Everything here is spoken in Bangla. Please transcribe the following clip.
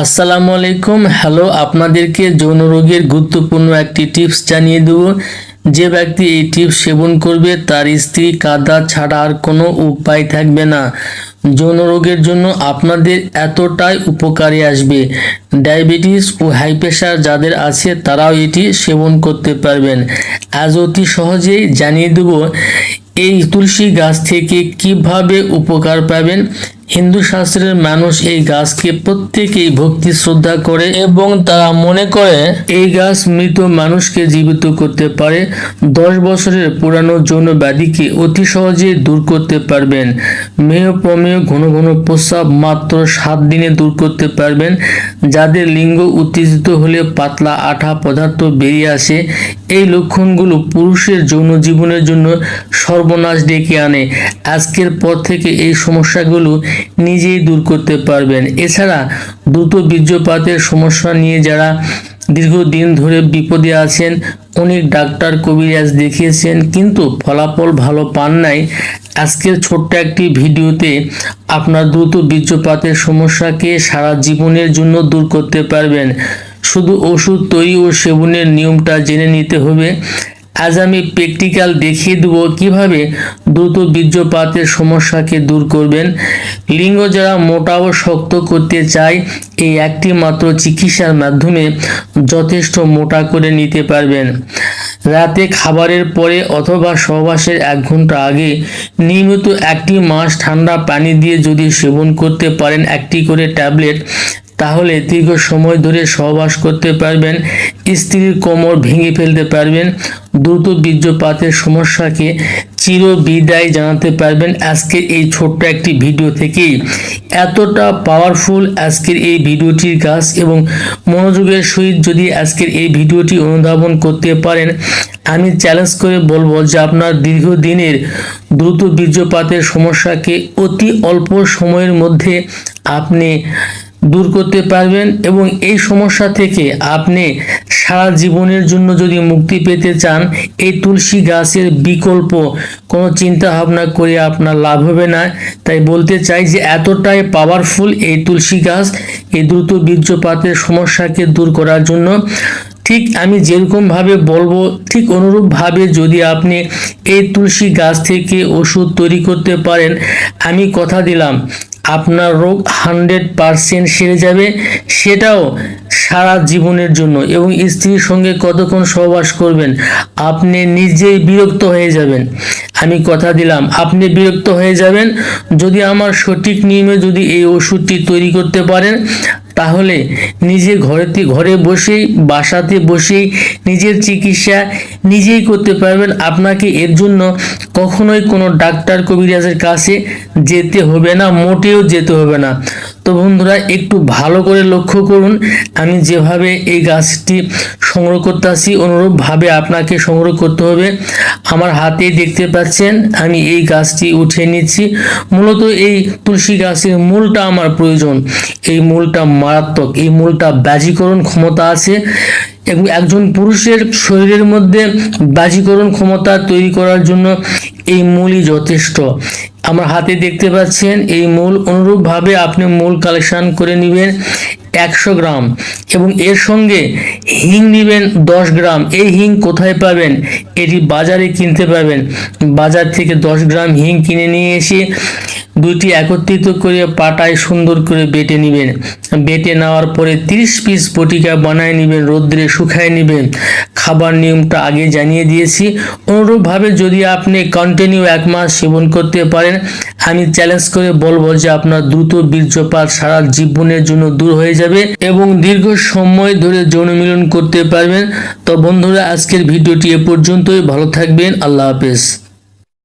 আসসালামু আলাইকুম। হ্যালো, আপনাদেরকে যৌন রোগের গুরুত্বপূর্ণ একটি টিপস জানিয়ে দেব। যে ব্যক্তি এই টিপস সেবন করবে তার স্ত্রী কাঁদা ছাড়া আর কোনো উপায় থাকবে না। যৌন রোগের জন্য আপনাদের এতটাই উপকারে আসবে। ডায়াবেটিস ও হাই প্রেশার যাদের আছে তারাও এটি সেবন করতে পারবেন। আজ অতি সহজেই জানিয়ে দেব এই তুলসী গাছ থেকে কিভাবে উপকার পাবেন। হিন্দু শাস্ত্রের মানুষ এই গাছকে প্রত্যেকেই ভক্তি শ্রদ্ধা করে এবং তারা মনে করে এই গাছ মৃত মানুষকে জীবিত করতে পারে। 10 বছরের পুরানো যৌন ব্যাধিকে অতি সহজে দূর করতে পারবেন। মেয় প্রমেয় ঘন ঘন প্রস্রাব মাত্র 7 দিনে দূর করতে পারবেন। যাদের লিঙ্গ উত্তেজিত হলে পাতলা আঠা পদার্থ বেরিয়ে আসে, এই লক্ষণগুলো পুরুষের যৌন জীবনের জন্য সর্বনাশ ডেকে আনে। আজকের পর থেকে এই সমস্যাগুলো নিজেই দূর করতে পারবেন। এছাড়া দ্রুত বীর্যপাতের সমস্যা নিয়ে যারা দীর্ঘদিন ধরে বিপদে আছেন, অনেক ডাক্তার কবিরাজ দেখিয়েছেন কিন্তু ফলাফল ভালো পান নাই, আজকের ছোট্ট একটি ভিডিওতে আপনার দ্রুত বীর্যপাতের সমস্যাকে সারা জীবনের জন্য দূর করতে পারবেন। শুধু ওষুধ তৈরি ও সেবনের নিয়মটা জেনে নিতে হবে। আজ আমি প্র্যাকটিক্যাল দেখিয়ে দেবো কিভাবে দ্রুত বীর্যপাতের সমস্যাকে দূর করবেন। লিঙ্গ যারা মোটা ও শক্ত করতে চায়, এই একটি মাত্র চিকিৎসার মাধ্যমে যথেষ্ট মোটা করে নিতে পারবেন। রাতে খাবারের পরে অথবা সহবাসের 1 ঘন্টা আগে নিয়মিত 1 মাস ঠান্ডা পানি দিয়ে যদি সেবন করতে পারেন 1টি করে ট্যাবলেট, তাহলে দীর্ঘ সময় ধরে সহবাস করতে পারবেন। স্ত্রীর কোমর ভেঙে ফেলতে পারবেন। দ্রুত বীর্যপাতের সমস্যাকে চির বিদায় জানাতে পারবেন আজকের এই ছোট্ট একটি ভিডিও থেকেই। এতটা পাওয়ারফুল আজকের এই ভিডিওটির গাছ, এবং মনোযোগের সহিত যদি আজকের এই ভিডিওটি অনুধাবন করতে পারেন, আমি চ্যালেঞ্জ করে বলবো যে আপনার দীর্ঘদিনের দ্রুত বীর্যপাতের সমস্যাকে অতি অল্প সময়ের মধ্যে আপনি দূর করতে পারবেন। এবং এই সমস্যা থেকে আপনি সারা জীবনের জন্য যদি মুক্তি পেতে চান, এই তুলসী গাছের বিকল্প কোনো চিন্তা ভাবনা করে আপনার লাভ হবে না। তাই বলতে চাই যে এতটাই পাওয়ারফুল এই তুলসী গাছ এই দ্রুত বীর্যপাতের সমস্যাকে দূর করার জন্য। ঠিক আমি যেরকম ভাবে বলবো ঠিক অনুরূপ ভাবে যদি আপনি এই তুলসী গাছ থেকে ওষুধ তৈরি করতে পারেন, আমি কথা দিলাম আপনার রোগ 100% সেরে যাবে, সেটাও সারা জীবনের জন্য। এবং স্ত্রীর সঙ্গে কতক্ষণ সহবাস করবেন আপনি নিজেই বিরক্ত হয়ে যাবেন। আমি কথা দিলাম আপনি বিরক্ত হয়ে যাবেন। যদি আমার সঠিক নিয়মে যদি এই ওষুধটি তৈরি করতে পারেন, তাহলে নিজে ঘরে বসেই বাসাতে বসেই নিজের চিকিৎসা নিজেই করতে পারবেন। আপনাকে এর জন্য কখনোই কোনো ডাক্তার কবিরাজের কাছে যেতে হবে না, মোটেও যেতে হবে না। তো বন্ধুরা, একটু ভালো করে লক্ষ্য করুন, আমি যেভাবে এই গাছটি সংগ্রহ করতে আসি অনুরূপভাবে আপনাকে সংগ্রহ করতে হবে। আমার হাতেই দেখতে পাচ্ছেন আমি এই গাছটি উঠিয়ে নিচ্ছি। মূলত এই তুলসী গাছের মূলটা আমার প্রয়োজন। এই মূলটা মারাত্মক, এই মূলটা বাজিকরণ ক্ষমতা আছে এবং একজন পুরুষের শরীরের মধ্যে বাজিকরণ ক্ষমতা তৈরি করার জন্য এই মূলই যথেষ্ট। আমার হাতে দেখতে পাচ্ছেন এই মূল। অনুরূপভাবে আপনি মূল কালেকশন করে নেবেন 100 গ্রাম, এবং এর সঙ্গে হিং নেবেন 10 গ্রাম। এই হিং কোথায় পাবেন? এটি বাজারে কিনতে পাবেন। বাজার থেকে 10 গ্রাম হিং কিনে নিয়ে এসে দুইটি একত্রিত করে পাটায় সুন্দর করে বেটে নেবেন। বেটে নেওয়ার পরে 30 পিস বটিকা বানায় নেবেন, রোদ্রে শুকায় নেবেন। খাবার নিয়মটা আগে জানিয়ে দিয়েছি। অনুরূপভাবে যদি আপনি কন্টিনিউ 1 মাস সেবন করতে পারেন, আমি চ্যালেঞ্জ করে বলবো যে আপনার দ্রুত বীর্যপাত সারা জীবনের জন্য দূর হয়ে যাবে এবং দীর্ঘ সময় ধরে যৌন মিলন করতে পারবেন। তো বন্ধুরা, আজকের ভিডিওটি এ পর্যন্তই। ভালো থাকবেন। আল্লাহ হাফেজ।